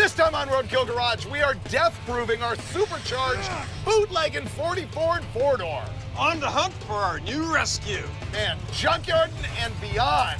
This time on Roadkill Garage, we are death-proving our supercharged bootleg and 40 Ford four-door. On the hunt for our new rescue. And Junkyard and beyond.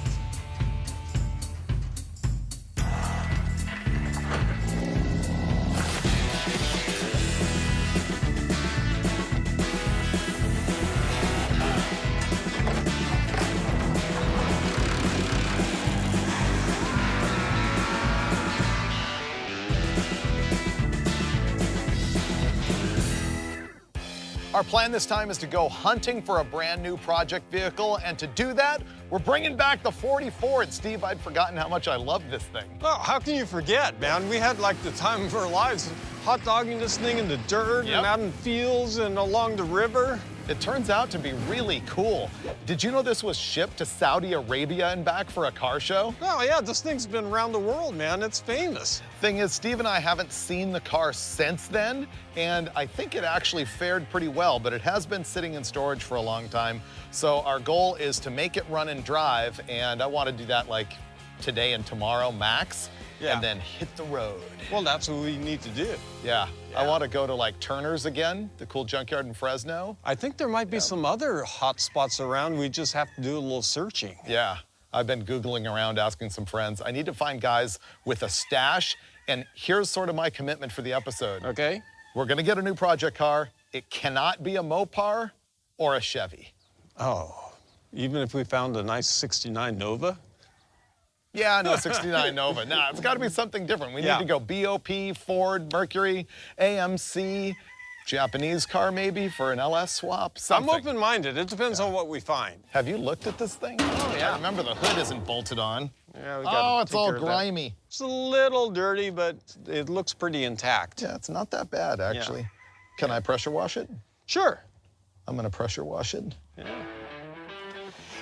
Our plan this time is to go hunting for a brand new project vehicle, and to do that, we're bringing back the 40 Ford. Steve, I'd forgotten how much I love this thing. Oh, how can you forget, man? We had like the time of our lives, hot dogging this thing in the dirt and out in fields and along the river. It turns out to be really cool. Did you know this was shipped to Saudi Arabia and back for a car show? Oh yeah, this thing's been around the world, man. It's famous. Thing is, Steve and I haven't seen the car since then, and I think it actually fared pretty well, but it has been sitting in storage for a long time. So our goal is to make it run and drive, and I want to do that like today and tomorrow max, and then hit the road. Well, that's what we need to do. Yeah. I want to go to like Turner's again, the cool junkyard in Fresno. I think there might be some other hot spots around. We just have to do a little searching. Yeah. I've been Googling around, asking some friends. I need to find guys with a stash, and here's sort of my commitment for the episode. Okay. We're gonna get a new project car. It cannot be a Mopar or a Chevy. Oh, even if we found a nice 69 Nova? Yeah, no, 69 Nova. Nah, it's gotta be something different. We need to go BOP, Ford, Mercury, AMC, Japanese car maybe for an LS swap, something. I'm open-minded. It depends on what we find. Have you looked at this thing? Oh, yeah. Remember, the hood isn't bolted on. Yeah, we gotta it's all grimy. It's a little dirty, but it looks pretty intact. Yeah, it's not that bad, actually. Yeah. Can I pressure wash it? Sure. I'm gonna pressure wash it. Yeah.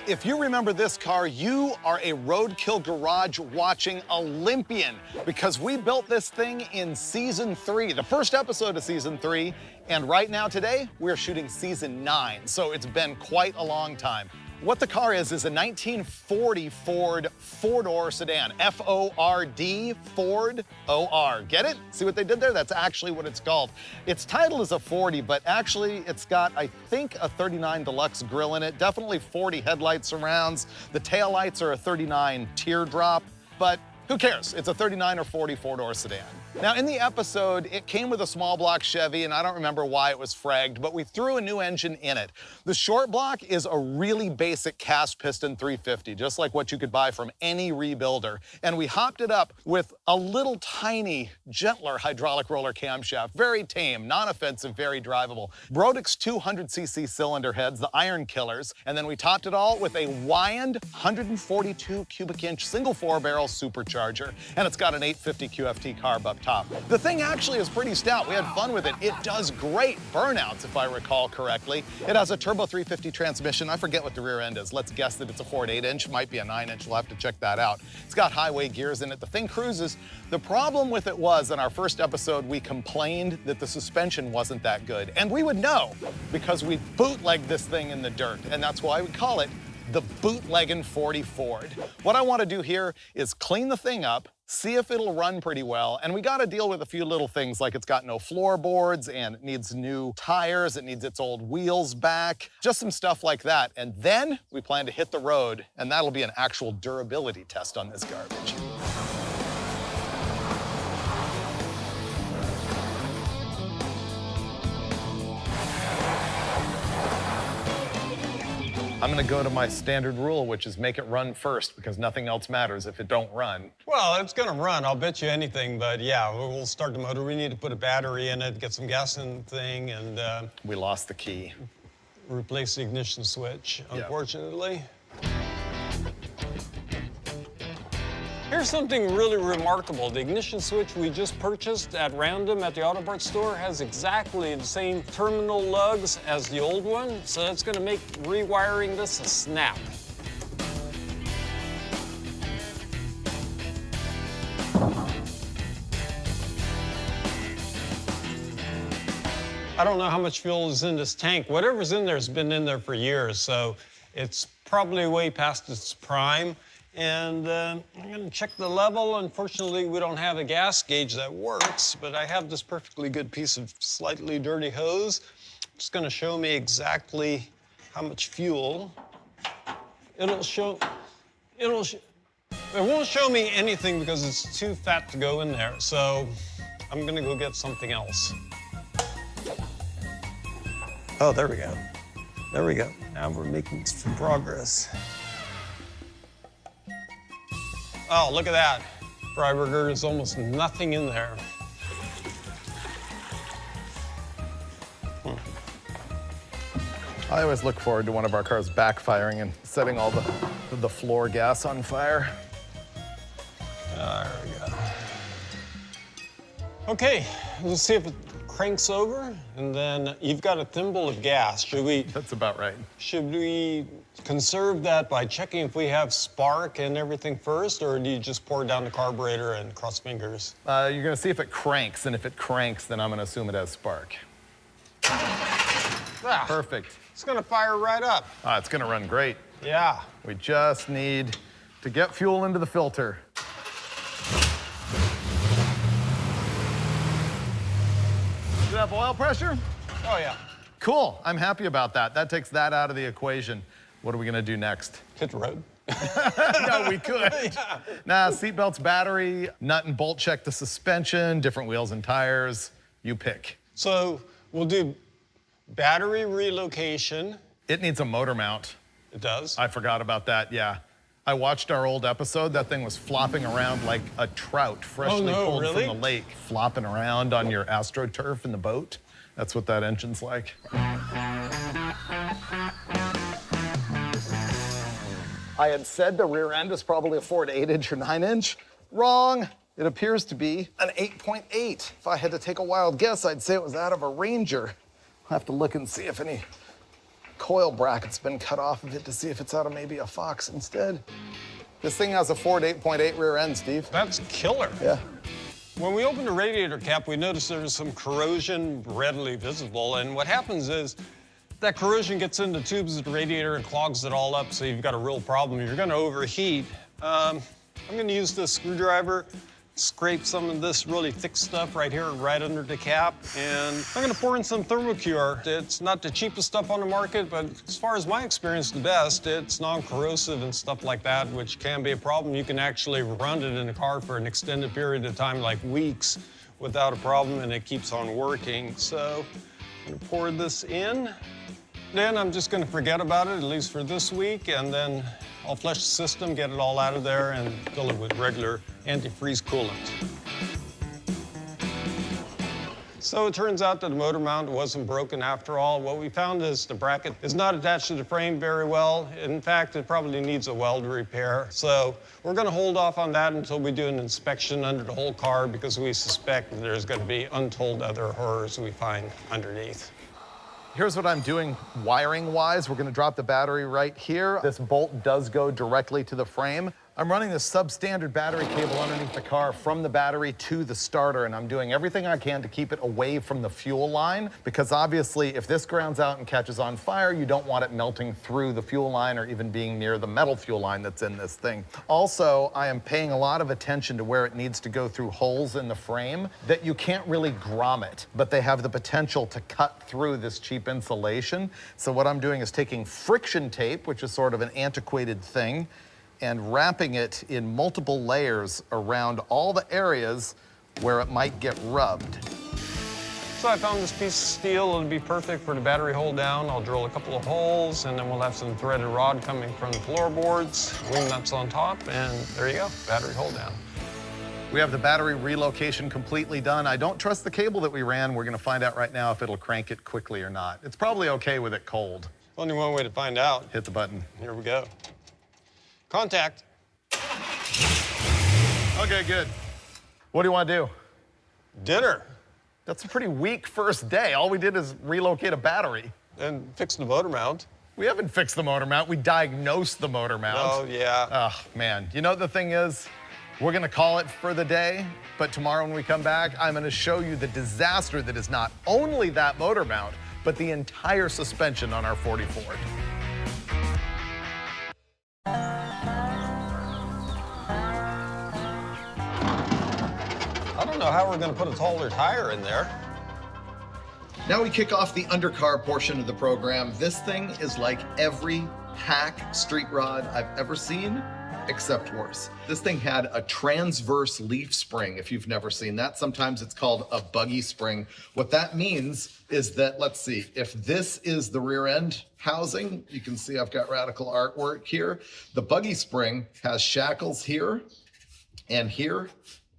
If you remember this car, you are a Roadkill Garage watching Olympian, because we built this thing in season 3, the first episode of season 3, and right now today, we're shooting season 9, so it's been quite a long time. What the car is a 1940 Ford four-door sedan, F-O-R-D, Ford O-R. Get it? See what they did there? That's actually what it's called. It's titled as a 40, but actually it's got, I think, a 39 Deluxe grille in it, definitely 40 headlight surrounds. The taillights are a 39 teardrop, but who cares? It's a 39 or 40 four-door sedan. Now, in the episode, it came with a small block Chevy, and I don't remember why it was fragged, but we threw a new engine in it. The short block is a really basic cast piston 350, just like what you could buy from any rebuilder. And we hopped it up with a little tiny, gentler hydraulic roller camshaft. Very tame, non-offensive, very drivable. Brodix 200cc cylinder heads, the Iron Killers, and then we topped it all with a Wyand 142 cubic inch single 4-barrel supercharger, and it's got an 850 QFT carb up top. The thing actually is pretty stout. We had fun with it. It does great burnouts, if I recall correctly. It has a turbo 350 transmission. I forget what the rear end is. Let's guess that it's a Ford 8-inch. Might be a 9-inch. We'll have to check that out. It's got highway gears in it. The thing cruises. The problem with it was, in our first episode, we complained that the suspension wasn't that good. And we would know, because we bootlegged this thing in the dirt. And that's why we call it the Bootleggin' 40 Ford. What I want to do here is clean the thing up, see if it'll run pretty well, and we got to deal with a few little things, like it's got no floorboards, and it needs new tires, it needs its old wheels back, just some stuff like that. And then we plan to hit the road, and that'll be an actual durability test on this garbage. I'm gonna go to my standard rule, which is make it run first, because nothing else matters if it don't run. Well, it's gonna run, I'll bet you anything, but yeah, we'll start the motor. We need to put a battery in it, get some gas in the thing, and we lost the key. Replace the ignition switch, unfortunately. Here's something really remarkable. The ignition switch we just purchased at random at the auto parts store has exactly the same terminal lugs as the old one, so it's gonna make rewiring this a snap. I don't know how much fuel is in this tank. Whatever's in there has been in there for years, so it's probably way past its prime. And I'm gonna check the level. Unfortunately, we don't have a gas gauge that works, but I have this perfectly good piece of slightly dirty hose. It's gonna show me exactly how much fuel. It won't show me anything because it's too fat to go in there. So I'm gonna go get something else. Oh, there we go. There we go. Now we're making some progress. Oh, look at that. Driver gird is almost nothing in there. I always look forward to one of our cars backfiring and setting all the floor gas on fire. There we go. Okay, let's see if it cranks over, and then you've got a thimble of gas. That's about right. Should we conserve that by checking if we have spark and everything first, or do you just pour it down the carburetor and cross fingers? You're gonna see if it cranks, and if it cranks, then I'm gonna assume it has spark. Ah, Perfect. it's gonna fire right up. It's gonna run great. Yeah. We just need to get fuel into the filter. Does it have oil pressure? Oh, yeah. Cool, I'm happy about that. That takes that out of the equation. What are we gonna do next? Hit the road. No, we could. Yeah. Nah, seatbelts, battery, nut and bolt check the suspension, different wheels and tires. You pick. So we'll do battery relocation. It needs a motor mount. It does? I forgot about that, yeah. I watched our old episode. That thing was flopping around like a trout freshly pulled from the lake. Flopping around on your AstroTurf in the boat. That's what that engine's like. I had said the rear end is probably a 4 to 8 inch or 9 inch. Wrong. It appears to be an 8.8. If I had to take a wild guess, I'd say it was out of a Ranger. I'll have to look and see if any coil bracket's been cut off of it to see if it's out of maybe a Fox instead. This thing has a 4 to 8.8 rear end, Steve. That's killer. Yeah. When we opened the radiator cap, we noticed there was some corrosion readily visible, and what happens is that corrosion gets into the tubes of the radiator and clogs it all up, so you've got a real problem. You're gonna overheat. I'm gonna use this screwdriver, scrape some of this really thick stuff right here, right under the cap, and I'm gonna pour in some Thermocure. It's not the cheapest stuff on the market, but as far as my experience, the best. It's non-corrosive and stuff like that, which can be a problem. You can actually run it in the car for an extended period of time, like weeks, without a problem, and it keeps on working. So I'm gonna pour this in. Then I'm just gonna forget about it, at least for this week, and then I'll flush the system, get it all out of there, and fill it with regular antifreeze coolant. So it turns out that the motor mount wasn't broken after all. What we found is the bracket is not attached to the frame very well. In fact, it probably needs a weld repair. So we're gonna hold off on that until we do an inspection under the whole car, because we suspect that there's gonna be untold other horrors we find underneath. Here's what I'm doing wiring-wise. We're gonna drop the battery right here. This bolt does go directly to the frame. I'm running this substandard battery cable underneath the car from the battery to the starter, and I'm doing everything I can to keep it away from the fuel line, because obviously if this grounds out and catches on fire, you don't want it melting through the fuel line or even being near the metal fuel line that's in this thing. Also, I am paying a lot of attention to where it needs to go through holes in the frame that you can't really grommet, but they have the potential to cut through this cheap insulation. So what I'm doing is taking friction tape, which is sort of an antiquated thing, and wrapping it in multiple layers around all the areas where it might get rubbed. So I found this piece of steel. It'll be perfect for the battery hold down. I'll drill a couple of holes, and then we'll have some threaded rod coming from the floorboards, wing nuts on top, and there you go, battery hold down. We have the battery relocation completely done. I don't trust the cable that we ran. We're gonna find out right now if it'll crank it quickly or not. It's probably okay with it cold. Only one way to find out. Hit the button. Here we go. Contact. Okay, good. What do you want to do? Dinner. That's a pretty weak first day. All we did is relocate a battery. And fix the motor mount. We haven't fixed the motor mount. We diagnosed the motor mount. Oh, yeah. Oh, man. You know what the thing is? We're going to call it for the day, but tomorrow when we come back, I'm going to show you the disaster that is not only that motor mount, but the entire suspension on our 40 Ford. how we're gonna put a taller tire in there. Now we kick off the undercar portion of the program. This thing is like every hack street rod I've ever seen, except worse. This thing had a transverse leaf spring, if you've never seen that. Sometimes it's called a buggy spring. What that means is that, let's see, if this is the rear end housing, you can see I've got radical artwork here. The buggy spring has shackles here and here,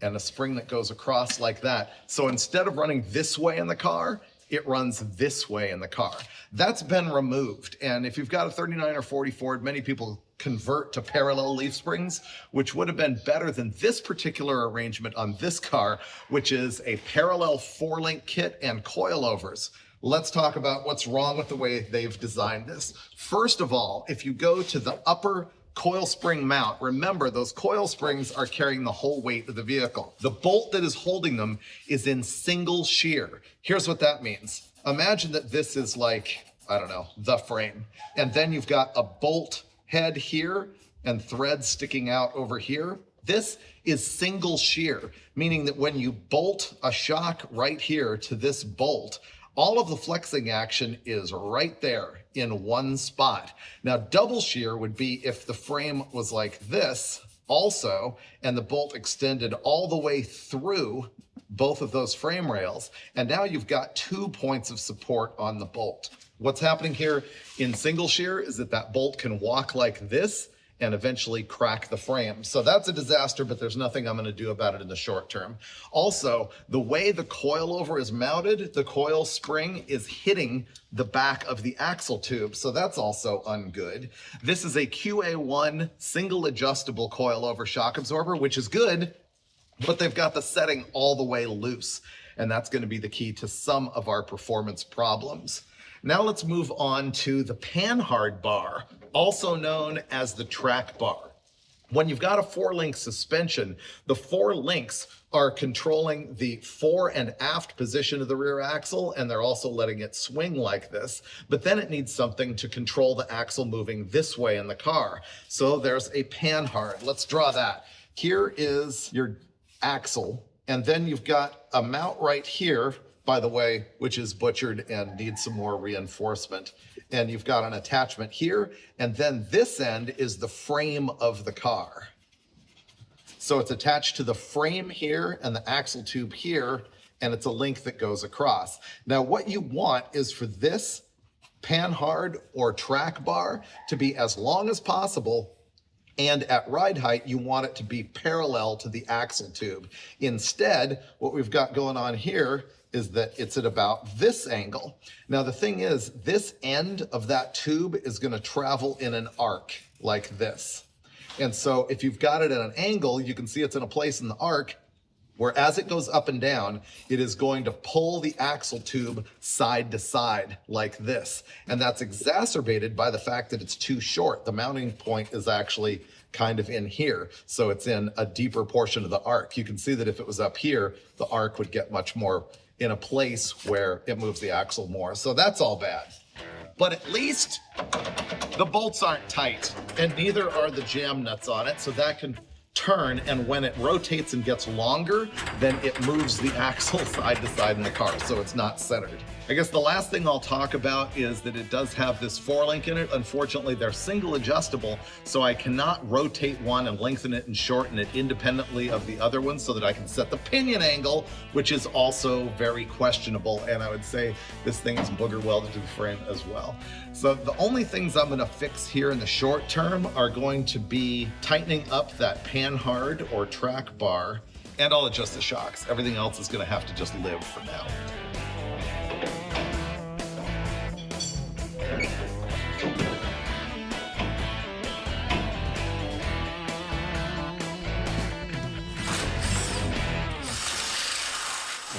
and a spring that goes across like that. So instead of running this way in the car, it runs this way in the car. That's been removed. And if you've got a 39 or 40 Ford, many people convert to parallel leaf springs, which would have been better than this particular arrangement on this car, which is a parallel 4-link kit and coilovers. Let's talk about what's wrong with the way they've designed this. First of all, if you go to the upper coil spring mount, remember those coil springs are carrying the whole weight of the vehicle. The bolt that is holding them is in single shear. Here's what that means. Imagine that this is like, I don't know, the frame. And then you've got a bolt head here and threads sticking out over here. This is single shear, meaning that when you bolt a shock right here to this bolt, all of the flexing action is right there in one spot. Now, double shear would be if the frame was like this also, and the bolt extended all the way through both of those frame rails. And now you've got 2 points of support on the bolt. What's happening here in single shear is that that bolt can walk like this and eventually crack the frame. So that's a disaster, but there's nothing I'm gonna do about it in the short term. Also, the way the coilover is mounted, the coil spring is hitting the back of the axle tube, so that's also ungood. This is a QA1 single adjustable coilover shock absorber, which is good, but they've got the setting all the way loose, and that's gonna be the key to some of our performance problems. Now let's move on to the panhard bar, also known as the track bar. When you've got a 4-link suspension, the 4 links are controlling the fore and aft position of the rear axle, and they're also letting it swing like this. But then it needs something to control the axle moving this way in the car. So there's a panhard. Let's draw that. Here is your axle, and then you've got a mount right here, by the way, which is butchered and needs some more reinforcement. And you've got an attachment here, and then this end is the frame of the car. So it's attached to the frame here and the axle tube here, and it's a link that goes across. Now what you want is for this panhard or track bar to be as long as possible, and at ride height, you want it to be parallel to the axle tube. Instead, what we've got going on here is that it's at about this angle. Now the thing is, this end of that tube is gonna travel in an arc like this. And so if you've got it at an angle, you can see it's in a place in the arc where as it goes up and down, it is going to pull the axle tube side to side like this. And that's exacerbated by the fact that it's too short. The mounting point is actually kind of in here. So it's in a deeper portion of the arc. You can see that if it was up here, the arc would get much more in a place where it moves the axle more. So that's all bad. But at least the bolts aren't tight, and neither are the jam nuts on it, so that can turn, and when it rotates and gets longer, then it moves the axle side to side in the car, so it's not centered. I guess the last thing I'll talk about is that it does have this 4-link in it. Unfortunately, they're single adjustable, so I cannot rotate one and lengthen it and shorten it independently of the other one so that I can set the pinion angle, which is also very questionable, and I would say this thing is booger welded to the frame as well. So the only things I'm gonna fix here in the short term are going to be tightening up that panhard or track bar, and I'll adjust the shocks. Everything else is gonna have to just live for now.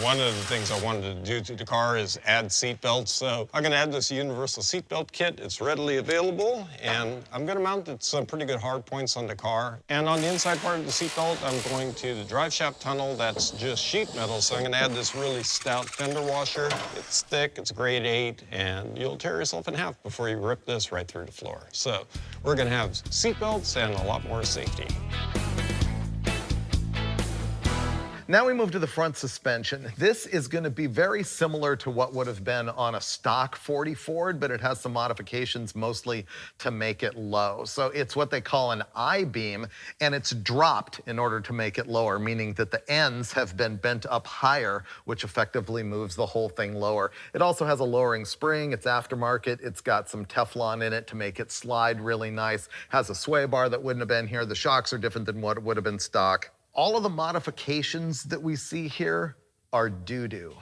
One of the things I wanted to do to the car is add seat belts. So I'm gonna add this universal seat belt kit. It's readily available, and I'm gonna mount it to some pretty good hard points on the car. And on the inside part of the seat belt, I'm going to the drive shaft tunnel that's just sheet metal. So I'm gonna add this really stout fender washer. It's thick, it's grade 8, and you'll tear yourself in half before you rip this right through the floor. So we're gonna have seat belts and a lot more safety. Now we move to the front suspension. This is going to be very similar to what would have been on a stock 40 Ford, but it has some modifications mostly to make it low. So it's what they call an I-beam, and it's dropped in order to make it lower, meaning that the ends have been bent up higher, which effectively moves the whole thing lower. It also has a lowering spring. It's aftermarket. It's got some Teflon in it to make it slide really nice. Has a sway bar that wouldn't have been here. The shocks are different than what would have been stock. All of the modifications that we see here are doo-doo.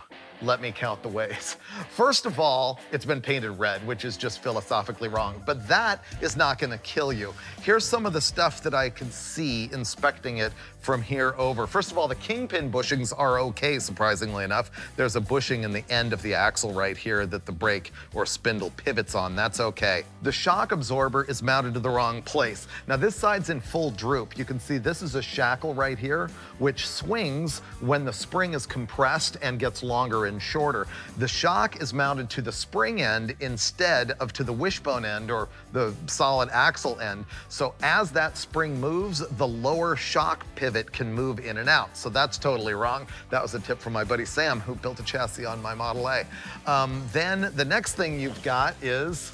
Let me count the ways. First of all, it's been painted red, which is just philosophically wrong, but that is not gonna kill you. Here's some of the stuff that I can see inspecting it from here over. First of all, the kingpin bushings are okay, surprisingly enough. There's a bushing in the end of the axle right here that the brake or spindle pivots on. That's okay. The shock absorber is mounted to the wrong place. Now this side's in full droop. You can see this is a shackle right here, which swings when the spring is compressed and gets longer and shorter. The shock is mounted to the spring end instead of to the wishbone end or the solid axle end. So as that spring moves, the lower shock pivot can move in and out. So that's totally wrong. That was a tip from my buddy Sam, who built a chassis on my Model A. Then the next thing you've got is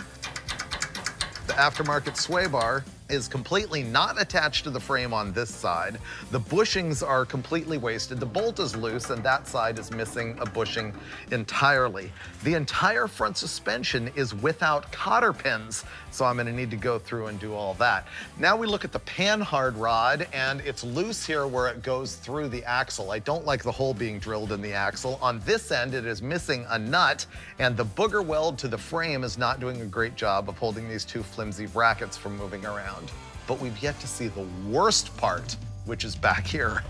the aftermarket sway bar is completely not attached to the frame on this side. The bushings are completely wasted. The bolt is loose and that side is missing a bushing entirely. The entire front suspension is without cotter pins, so I'm gonna need to go through and do all that. Now we look at the panhard rod, and it's loose here where it goes through the axle. I don't like the hole being drilled in the axle. On this end, it is missing a nut, and the booger weld to the frame is not doing a great job of holding these two flimsy brackets from moving around. But we've yet to see the worst part, which is back here.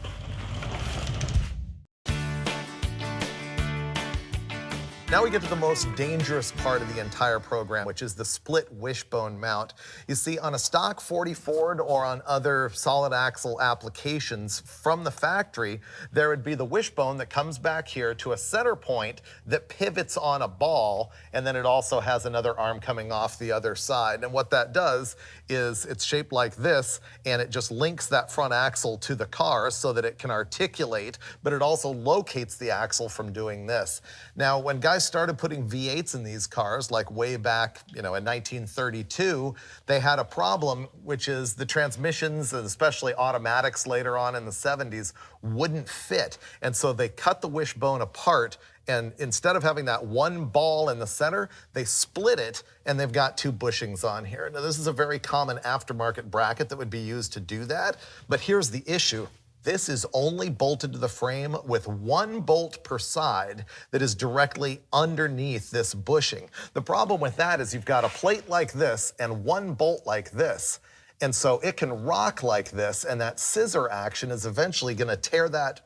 Now we get to the most dangerous part of the entire program, which is the split wishbone mount. You see, on a stock 40 Ford or on other solid axle applications from the factory, there would be the wishbone that comes back here to a center point that pivots on a ball, and then it also has another arm coming off the other side. And what that does is it's shaped like this, and it just links that front axle to the car so that it can articulate, but it also locates the axle from doing this. Now, when guys started putting V8s in these cars, like way back, in 1932, they had a problem, which is the transmissions, and especially automatics later on in the 70s, wouldn't fit. And so they cut the wishbone apart, and instead of having that one ball in the center, they split it, and they've got two bushings on here. Now, this is a very common aftermarket bracket that would be used to do that, but here's the issue. This is only bolted to the frame with one bolt per side that is directly underneath this bushing. The problem with that is you've got a plate like this and one bolt like this. And so it can rock like this, and that scissor action is eventually gonna tear that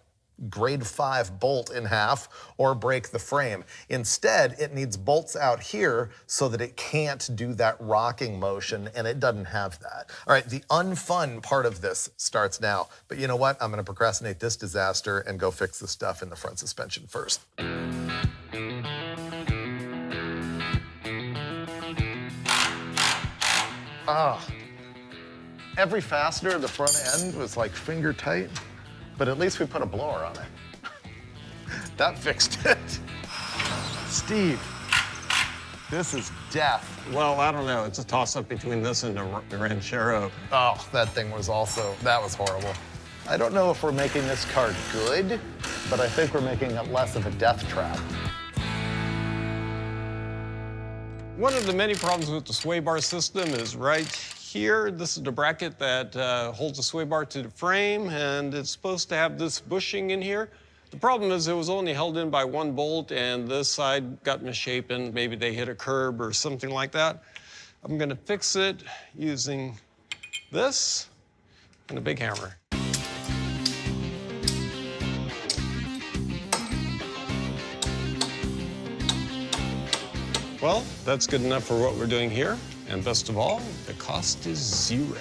grade 5 bolt in half or break the frame. Instead, it needs bolts out here so that it can't do that rocking motion, and it doesn't have that. All right, the unfun part of this starts now, but you know what? I'm gonna procrastinate this disaster and go fix the stuff in the front suspension first. Every fastener at the front end was like finger tight, but at least we put a blower on it. That fixed it. Steve, this is death. Well, I don't know. It's a toss-up between this and the Ranchero. Oh, that thing was also, that was horrible. I don't know if we're making this car good, but I think we're making it less of a death trap. One of the many problems with the sway bar system is right here. This is the bracket that holds the sway bar to the frame, and it's supposed to have this bushing in here. The problem is it was only held in by one bolt, and this side got misshapen. Maybe they hit a curb or something like that. I'm gonna fix it using this and a big hammer. Well, that's good enough for what we're doing here. And best of all, the cost is zero.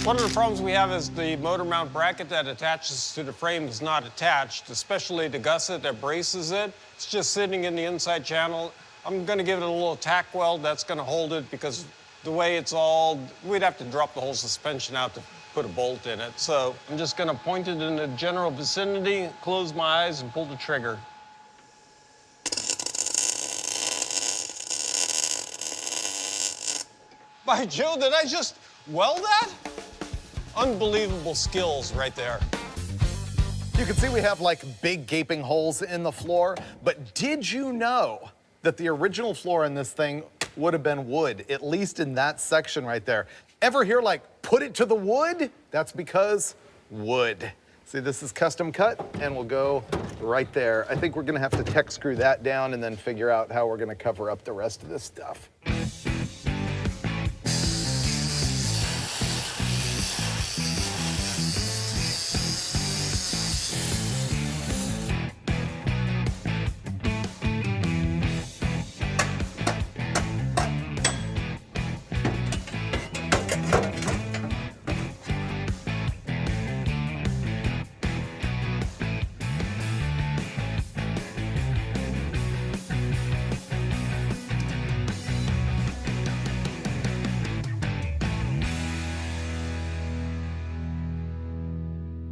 One of the problems we have is the motor mount bracket that attaches to the frame is not attached, especially the gusset that braces it. It's just sitting in the inside channel I'm gonna give it a little tack weld that's gonna hold it because the way it's all, we'd have to drop the whole suspension out to put a bolt in it. So I'm just gonna point it in the general vicinity, close my eyes and pull the trigger. By Joe, did I just weld that? Unbelievable skills right there. You can see we have like big gaping holes in the floor, but did you know that the original floor in this thing would have been wood, at least in that section right there? Ever hear like, put it to the wood? That's because wood. See, this is custom cut and we'll go right there. I think we're gonna have to tech screw that down and then figure out how we're gonna cover up the rest of this stuff.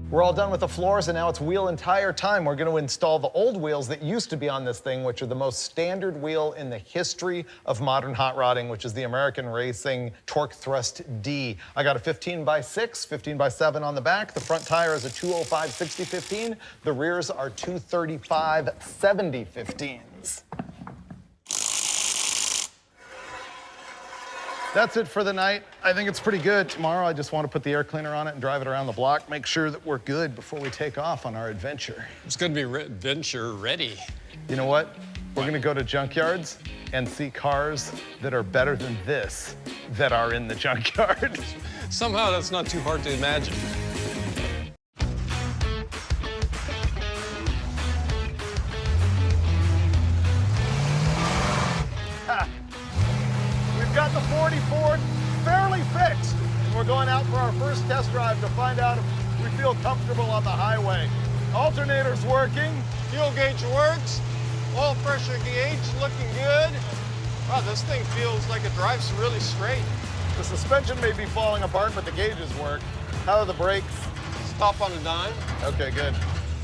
We're all done with the floors and now it's wheel and tire time. We're gonna install the old wheels that used to be on this thing, which are the most standard wheel in the history of modern hot rodding, which is the American Racing Torque Thrust D. I got a 15x6, 15x7 on the back. The front tire is a 205/60/15. The rears are 235/70/15s. That's it for the night. I think it's pretty good. Tomorrow, I just want to put the air cleaner on it and drive it around the block, make sure that we're good before we take off on our adventure. It's gonna be adventure ready. You know what? We're gonna go to junkyards and see cars that are better than this that are in the junkyard. Somehow that's not too hard to imagine. We've got the 40 Ford fairly fixed. And we're going out for our first test drive to find out if we feel comfortable on the highway. Alternator's working. Fuel gauge works. Oil pressure gauge looking good. Wow, this thing feels like it drives really straight. The suspension may be falling apart, but the gauges work. How are the brakes? Stop on a dime. Okay, good.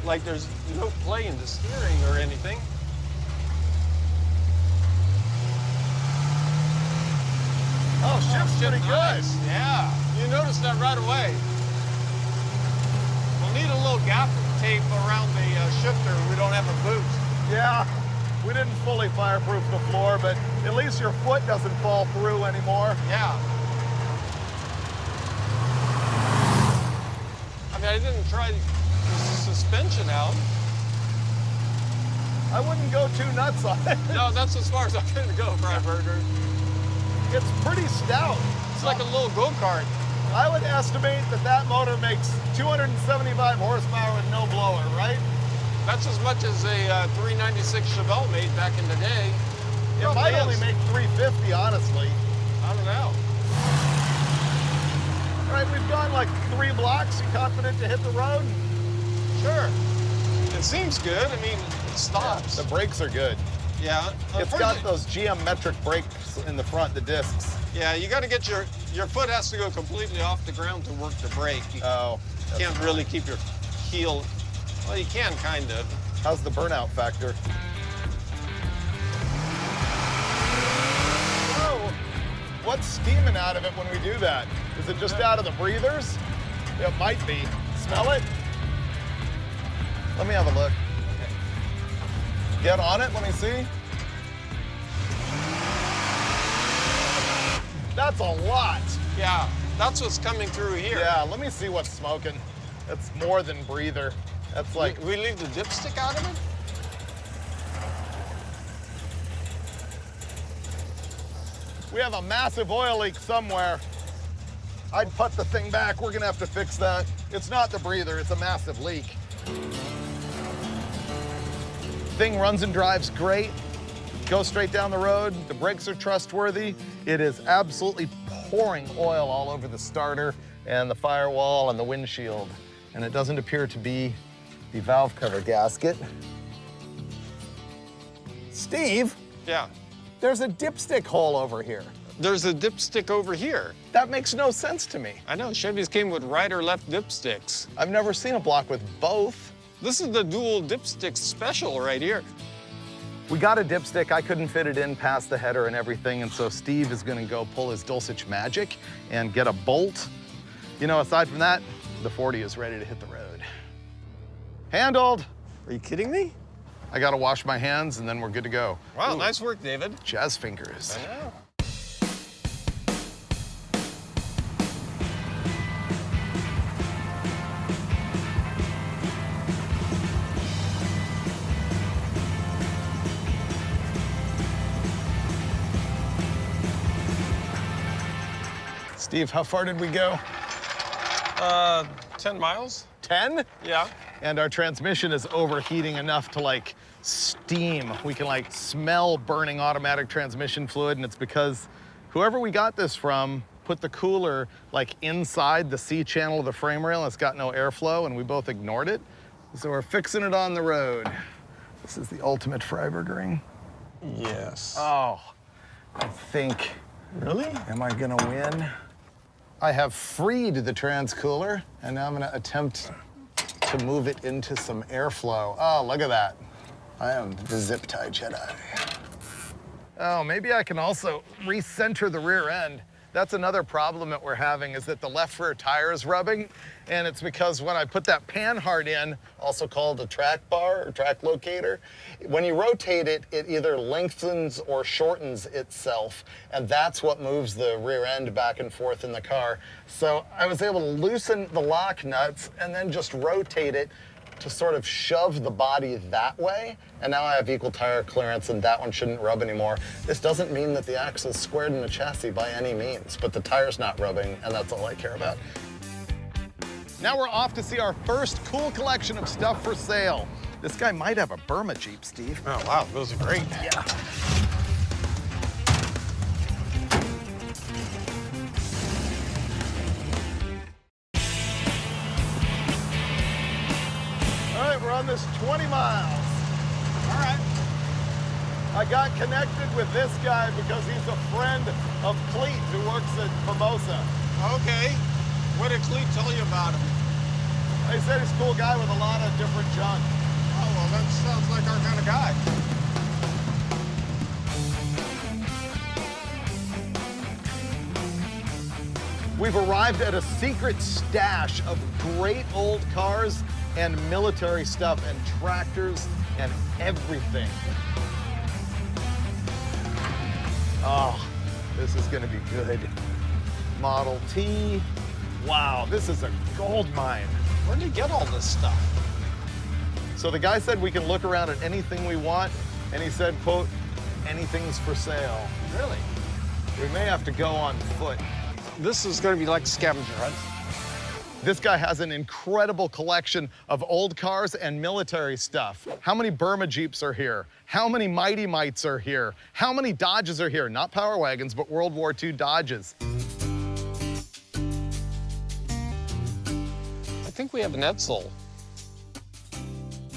Like there's no play in the steering or anything. Oh, shift's pretty good. Yeah, you noticed that right away. We'll need a little gap tape around the shifter. We don't have a boot. Yeah, we didn't fully fireproof the floor, but at least your foot doesn't fall through anymore. Yeah. I mean, I didn't try the suspension out. I wouldn't go too nuts on it. No, that's as far as I'm gonna go, Freiberger. It's pretty stout. It's like a little go-kart. I would estimate that that motor makes 275 horsepower with no blower, right? That's as much as a 396 Chevelle made back in the day. It might only make 350, honestly. I don't know. All right, we've gone like 3 blocks. You confident to hit the road? Sure. It seems good. I mean, it stops. Yeah, the brakes are good. Yeah. It's got those geometric brakes in the front, the discs. Yeah, you got to get your foot has to go completely off the ground to work the brake. You can't really keep your heel. Well, you can kind of. How's the burnout factor? Whoa! What's steaming out of it when we do that? Is it just out of the breathers? It might be. Smell it? Let me have a look. Get on it, let me see. That's a lot. Yeah, that's what's coming through here. Yeah, let me see what's smoking. That's more than breather. That's like... We leave the dipstick out of it? We have a massive oil leak somewhere. I'd put the thing back. We're gonna have to fix that. It's not the breather, it's a massive leak. Thing runs and drives great. Goes straight down the road. The brakes are trustworthy. It is absolutely pouring oil all over the starter and the firewall and the windshield. And it doesn't appear to be the valve cover gasket. Steve? Yeah. There's a dipstick hole over here. There's a dipstick over here. That makes no sense to me. I know, Chevys came with right or left dipsticks. I've never seen a block with both. This is the dual dipstick special right here. We got a dipstick. I couldn't fit it in past the header and everything, and so Steve is gonna go pull his Dulcich magic and get a bolt. You know, aside from that, the 40 is ready to hit the road. Handled. Are you kidding me? I gotta wash my hands and then we're good to go. Wow, Ooh, nice work, David. jazz fingers. I know. Steve, how far did we go? 10 miles? 10? Yeah. And our transmission is overheating enough to like steam. We can like smell burning automatic transmission fluid, and it's because whoever we got this from put the cooler like inside the C channel of the frame rail and it's got no airflow, and we both ignored it. So we're fixing it on the road. This is the ultimate Freiburgering. Yes. Oh, I think. Really? Am I gonna win? I have freed the transcooler, and now I'm gonna attempt to move it into some airflow. Oh, look at that. I am the zip tie Jedi. Oh, maybe I can also recenter the rear end. That's another problem that we're having, is that the left rear tire is rubbing, and it's because when I put that panhard in, also called a track bar or track locator, when you rotate it, it either lengthens or shortens itself, and that's what moves the rear end back and forth in the car. So I was able to loosen the lock nuts and then just rotate it to sort of shove the body that way, and now I have equal tire clearance and that one shouldn't rub anymore. This doesn't mean that the axle's squared in the chassis by any means, but the tire's not rubbing, and that's all I care about. Now we're off to see our first cool collection of stuff for sale. This guy might have a Burma Jeep, Steve. Oh, wow, those are great. Yeah. We're on this 20 miles. All right. I got connected with this guy because he's a friend of Cleet who works at Formosa. Okay. What did Cleet tell you about him? They said he's a cool guy with a lot of different junk. Oh, well, that sounds like our kind of guy. We've arrived at a secret stash of great old cars and military stuff and tractors and everything. Oh, this is gonna be good. Model T. Wow, this is a gold mine. Where'd you get all this stuff? So the guy said we can look around at anything we want, and he said, quote, anything's for sale. Really? We may have to go on foot. This is going to be like a scavenger hunt. This guy has an incredible collection of old cars and military stuff. How many Burma Jeeps are here? How many Mighty Mites are here? How many Dodges are here? Not Power Wagons, but World War II Dodges. I think we have an Edsel.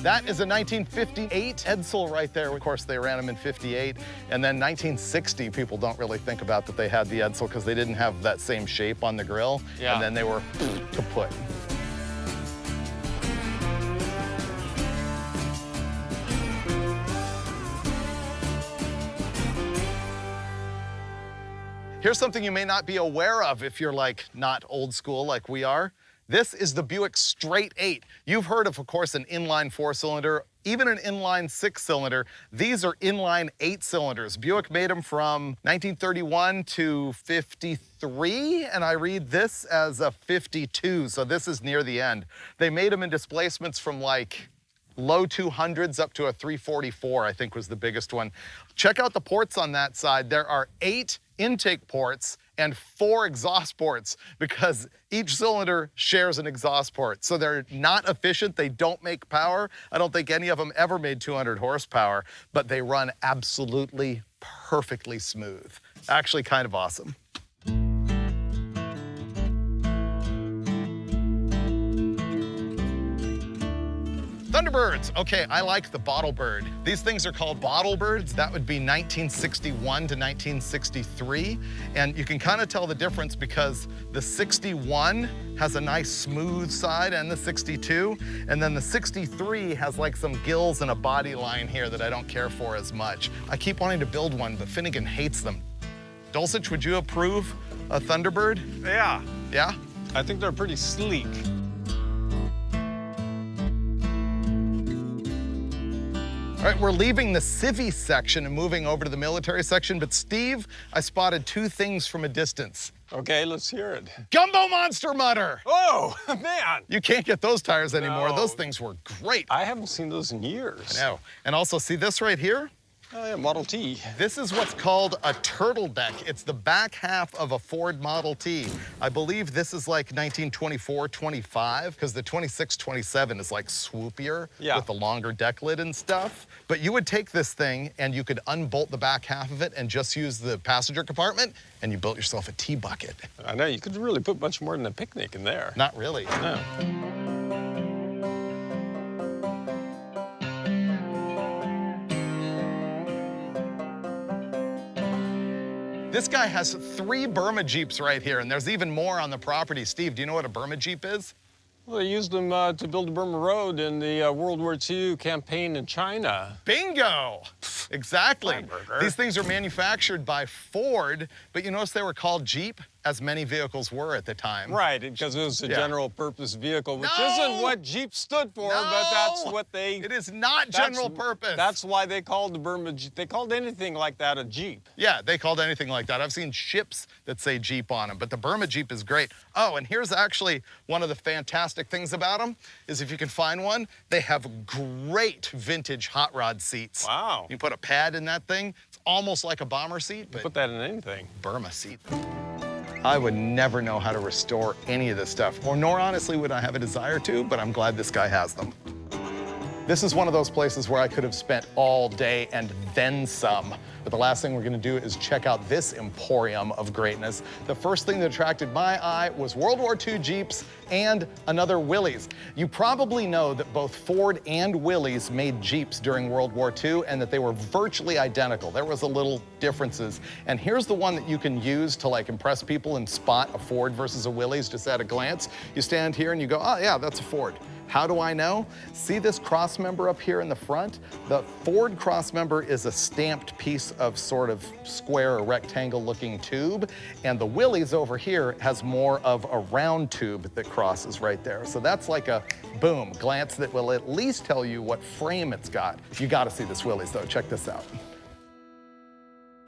That is a 1958 Edsel right there. Of course, they ran them in 58. And then 1960, people don't really think about that they had the Edsel because they didn't have that same shape on the grill. Yeah. And then they were kaput. Here's something you may not be aware of if you're like not old school like we are. This is the Buick Straight 8. You've heard of course, an inline 4-cylinder, even an inline 6-cylinder. These are inline 8-cylinders. Buick made them from 1931 to 53, and I read this as a 52, so this is near the end. They made them in displacements from like low 200s up to a 344, I think was the biggest one. Check out the ports on that side. There are 8 intake ports and 4 exhaust ports because each cylinder shares an exhaust port. So they're not efficient, they don't make power. I don't think any of them ever made 200 horsepower, but they run absolutely perfectly smooth. Actually kind of awesome. Thunderbirds. Okay, I like the Bottle Bird. These things are called Bottle Birds. That would be 1961 to 1963. And you can kind of tell the difference because the 61 has a nice smooth side and the 62. And then the 63 has like some gills and a body line here that I don't care for as much. I keep wanting to build one, but Finnegan hates them. Dulcich, would you approve a Thunderbird? Yeah. Yeah? I think they're pretty sleek. All right, we're leaving the civvy section and moving over to the military section, but Steve, I spotted two things from a distance. Okay, let's hear it. Gumbo Monster Mutter! Oh, man! You can't get those tires anymore. No. Those things were great. I haven't seen those in years. I know. And also, see this right here? Oh, yeah, Model T. This is what's called a turtle deck. It's the back half of a Ford Model T. I believe this is like 1924, 25, because the 26, 27 is like swoopier with the longer deck lid and stuff. But you would take this thing and you could unbolt the back half of it and just use the passenger compartment, and you built yourself a tea bucket. I know, you could really put much more than a picnic in there. Not really. No. This guy has 3 Burma Jeeps right here, and there's even more on the property. Steve, do you know what a Burma Jeep is? Well, they used them to build the Burma Road in the World War II campaign in China. Bingo! Exactly. Hamburger. These things are manufactured by Ford, but you notice they were called Jeep, as many vehicles were at the time. Right, because it was a general purpose vehicle, which No! isn't what Jeep stood for, but that's what they... It is not general purpose. That's why they called the Burma Jeep. They called anything like that a Jeep. Yeah, they called anything like that. I've seen ships that say Jeep on them, but the Burma Jeep is great. Oh, and here's actually one of the fantastic things about them, is if you can find one, they have great vintage hot rod seats. Wow. You put a pad in that thing, it's almost like a bomber seat, but Put that in anything. Burma seat. I would never know how to restore any of this stuff, or nor honestly would I have a desire to, but I'm glad this guy has them. This is one of those places where I could have spent all day and then some. But the last thing we're gonna do is check out this emporium of greatness. The first thing that attracted my eye was World War II Jeeps and another Willys. You probably know that both Ford and Willys made Jeeps during World War II and that they were virtually identical. There was a little differences. And here's the one that you can use to like impress people and spot a Ford versus a Willys just at a glance. You stand here and you go, oh yeah, that's a Ford. How do I know? See this cross member up here in the front? The Ford cross member is a stamped piece of sort of square or rectangle looking tube, and the Willys over here has more of a round tube that crosses right there. So that's like a boom, glance that will at least tell you what frame it's got. You gotta see this Willys though, check this out.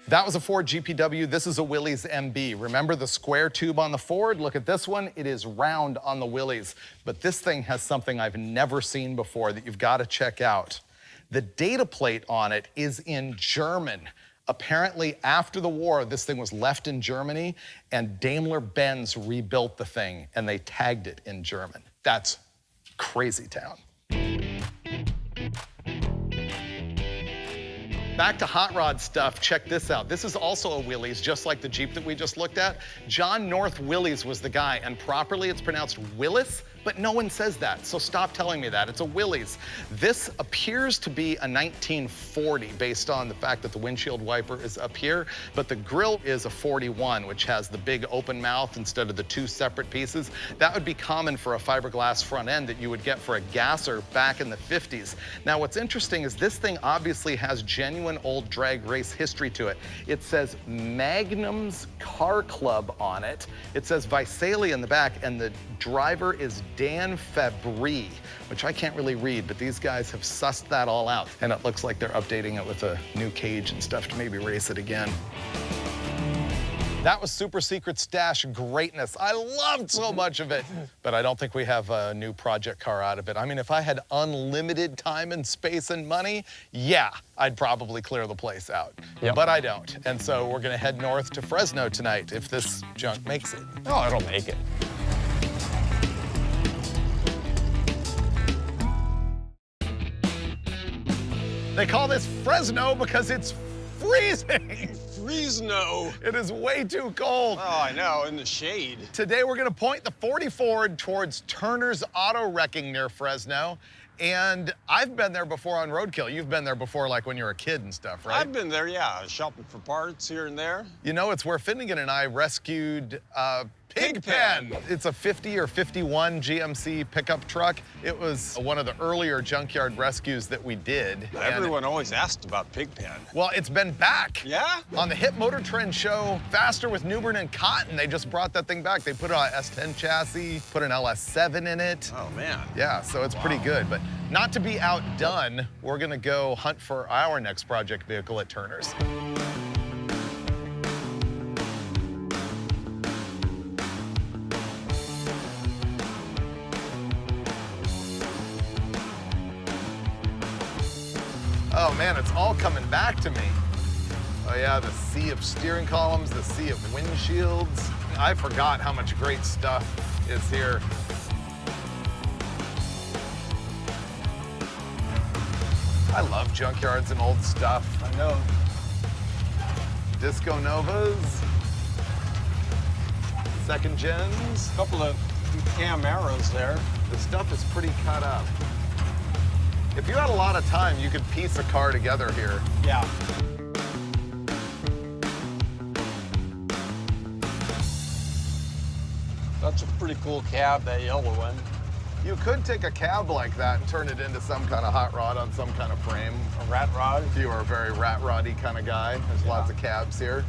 That was a Ford GPW, this is a Willys MB. Remember the square tube on the Ford? Look at this one, it is round on the Willys. But this thing has something I've never seen before that you've gotta check out. The data plate on it is in German. Apparently after the war, this thing was left in Germany and Daimler-Benz rebuilt the thing and they tagged it in German. That's crazy town. Back to hot rod stuff, check this out. This is also a Willys, just like the Jeep that we just looked at. John North Willys was the guy, and properly it's pronounced Willis, but no one says that, so stop telling me that. It's a Willys. This appears to be a 1940 based on the fact that the windshield wiper is up here, but the grille is a 41, which has the big open mouth instead of the 2 separate pieces. That would be common for a fiberglass front end that you would get for a gasser back in the 50s. Now, what's interesting is this thing obviously has genuine old drag race history to it. It says Magnum's Car Club on it. It says Visalia in the back, and the driver is Dan Fabry, which I can't really read, but these guys have sussed that all out. And it looks like they're updating it with a new cage and stuff to maybe race it again. That was Super Secret Stash greatness. I loved so much of it, but I don't think we have a new project car out of it. I mean, if I had unlimited time and space and money, yeah, I'd probably clear the place out. Yep. But I don't. And so we're gonna head north to Fresno tonight if this junk makes it. Oh, it'll make it. They call this Fresno because it's freezing. Fresno. It is way too cold. Oh, I know, in the shade. Today we're gonna point the 40 Ford towards Turner's Auto Wrecking near Fresno. And I've been there before on Roadkill. You've been there before, like when you were a kid and stuff, right? I've been there, yeah, shopping for parts here and there. You know, it's where Finnegan and I rescued Pigpen. It's a 50 or 51 GMC pickup truck. It was one of the earlier junkyard rescues that we did. Everyone always asked about Pigpen. Well, it's been back. Yeah? On the hit MotorTrend show, Faster with Newbern and Cotton, they just brought that thing back. They put an S10 chassis, put an LS7 in it. Oh, man. Yeah, so it's pretty good. But not to be outdone, we're gonna go hunt for our next project vehicle at Turner's. Oh man, it's all coming back to me. Oh yeah, the sea of steering columns, the sea of windshields. I forgot how much great stuff is here. I love junkyards and old stuff. I know. Disco Novas. Second gens. A couple of Camaros there. The stuff is pretty cut up. If you had a lot of time, you could piece a car together here. Yeah. That's a pretty cool cab, that yellow one. You could take a cab like that and turn it into some kind of hot rod on some kind of frame. A rat rod. If you are a very rat roddy kind of guy, there's lots of cabs here.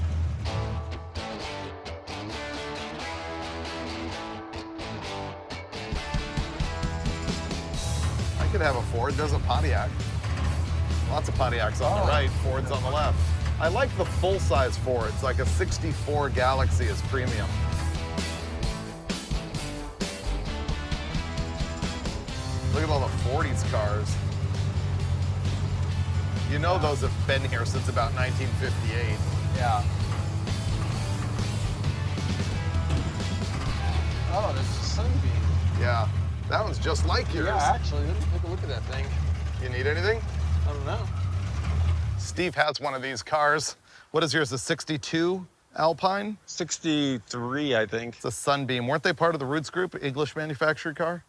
I could have a Ford. There's a Pontiac. Lots of Pontiacs on the right, Fords on the left. I like the full-size Fords, like a 64 Galaxy is premium. Look at all the 40s cars. You know those have been here since about 1958. Yeah. Oh, there's a Sunbeam. Yeah, that one's just like yours. Yeah, actually, let me take a look at that thing. You need anything? I don't know. Steve has one of these cars. What is yours, a 62 Alpine? 63, I think. It's a Sunbeam. Weren't they part of the Roots Group, English manufactured car?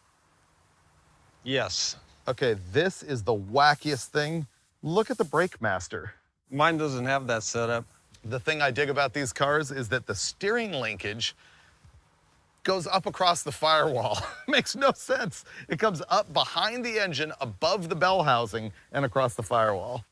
Yes. Okay, this is the wackiest thing. Look at the brake master. Mine doesn't have that setup. The thing I dig about these cars is that the steering linkage goes up across the firewall. Makes no sense. It comes up behind the engine, above the bell housing, and across the firewall.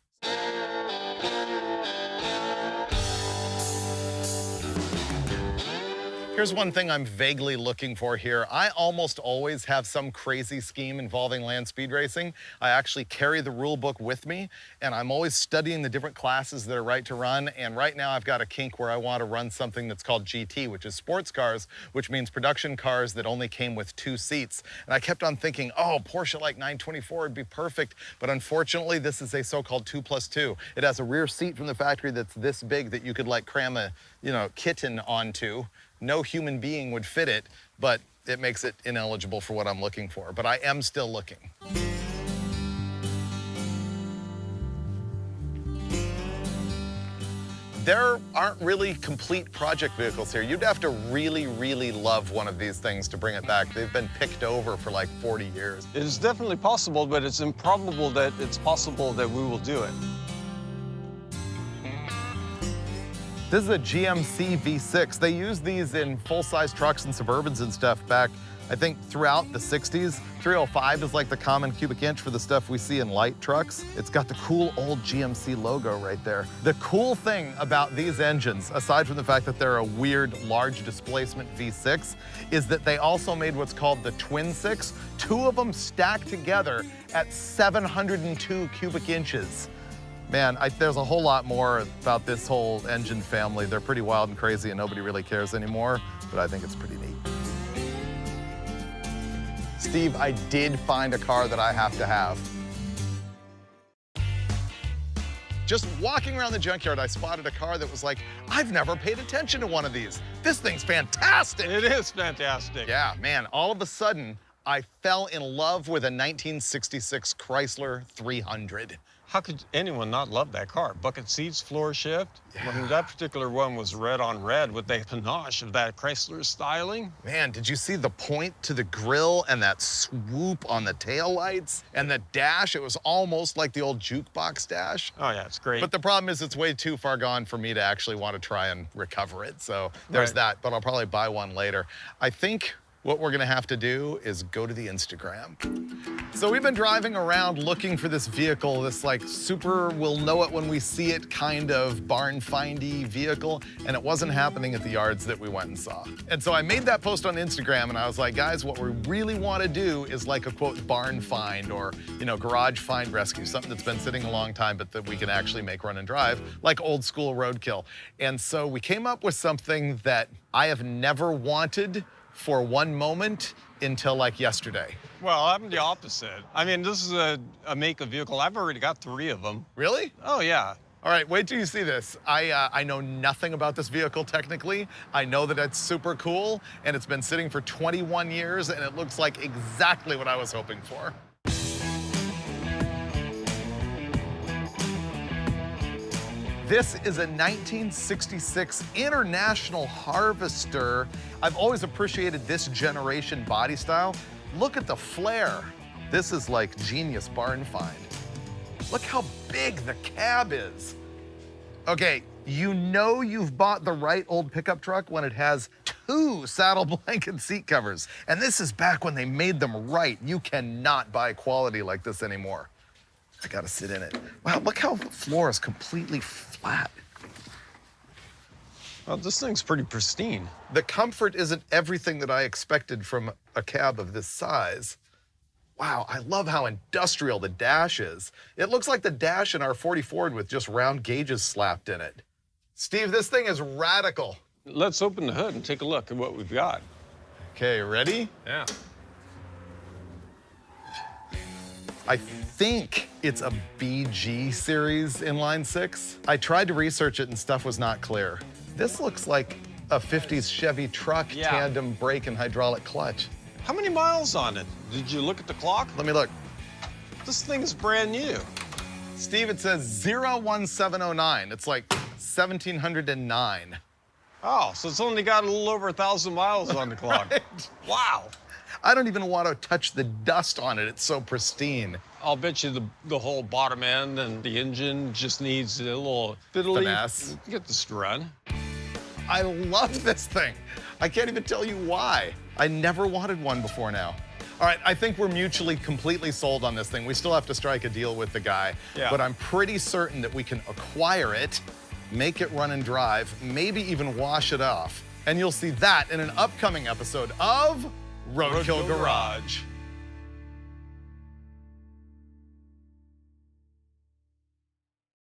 Here's one thing I'm vaguely looking for here. I almost always have some crazy scheme involving land speed racing. I actually carry the rule book with me, and I'm always studying the different classes that are right to run. And right now I've got a kink where I want to run something that's called GT, which is sports cars, which means production cars that only came with 2 seats. And I kept on thinking, oh, Porsche like 924 would be perfect. But unfortunately, this is a so-called 2+2. It has a rear seat from the factory that's this big that you could like cram a, kitten onto. No human being would fit it, but it makes it ineligible for what I'm looking for. But I am still looking. There aren't really complete project vehicles here. You'd have to really, really love one of these things to bring it back. They've been picked over for like 40 years. It is definitely possible, but it's improbable that it's possible that we will do it. This is a GMC V6. They used these in full-size trucks and Suburbans and stuff back, I think, throughout the 60s. 305 is like the common cubic inch for the stuff we see in light trucks. It's got the cool old GMC logo right there. The cool thing about these engines, aside from the fact that they're a weird large displacement V6, is that they also made what's called the Twin 6. 2 of them stacked together at 702 cubic inches. Man, there's a whole lot more about this whole engine family. They're pretty wild and crazy and nobody really cares anymore, but I think it's pretty neat. Steve, I did find a car that I have to have. Just walking around the junkyard, I spotted a car that was like, I've never paid attention to one of these. This thing's fantastic. It is fantastic. Yeah, man, all of a sudden, I fell in love with a 1966 Chrysler 300. How could anyone not love that car? Bucket seats, floor shift. Yeah. I mean, that particular one was red on red with the panache of that Chrysler styling. Man, did you see the point to the grill and that swoop on the taillights and the dash? It was almost like the old jukebox dash. Oh, yeah, it's great. But the problem is it's way too far gone for me to actually want to try and recover it. So there's that, but I'll probably buy one later. I think what we're gonna have to do is go to the Instagram. So we've been driving around looking for this vehicle, this like super, we'll know it when we see it kind of barn findy vehicle, and it wasn't happening at the yards that we went and saw. And so I made that post on Instagram and I was like, guys, what we really wanna do is like a quote barn find or, you know, garage find rescue, something that's been sitting a long time but that we can actually make run and drive, like old school roadkill. And so we came up with something that I have never wanted for one moment until like yesterday. Well, I'm the opposite. I mean, this is a make of vehicle. I've already got 3 of them. Really? Oh, yeah. All right, wait till you see this. I know nothing about this vehicle technically. I know that it's super cool and it's been sitting for 21 years and it looks like exactly what I was hoping for. This is a 1966 International Harvester. I've always appreciated this generation body style. Look at the flare. This is like genius barn find. Look how big the cab is. Okay, you know you've bought the right old pickup truck when it has 2 saddle blanket seat covers. And this is back when they made them right. You cannot buy quality like this anymore. I gotta sit in it. Wow, look how the floor is completely flat. Well, this thing's pretty pristine. The comfort isn't everything that I expected from a cab of this size. Wow, I love how industrial the dash is. It looks like the dash in our 40 Ford with just round gauges slapped in it. Steve, this thing is radical. Let's open the hood and take a look at what we've got. Okay, ready? Yeah. I think it's a BG series inline 6. I tried to research it and stuff was not clear. This looks like a 50s Chevy truck, tandem brake and hydraulic clutch. How many miles on it? Did you look at the clock? Let me look. This thing is brand new. Steve, it says 01709. It's like 1709. Oh, so it's only got a little over 1,000 miles on the clock. Right? Wow. I don't even want to touch the dust on it. It's so pristine. I'll bet you the whole bottom end and the engine just needs a little fiddly finesse. Get this to run. I love this thing. I can't even tell you why. I never wanted one before now. All right, I think we're mutually completely sold on this thing. We still have to strike a deal with the guy, but I'm pretty certain that we can acquire it, make it run and drive, maybe even wash it off. And you'll see that in an upcoming episode of Roadkill Garage.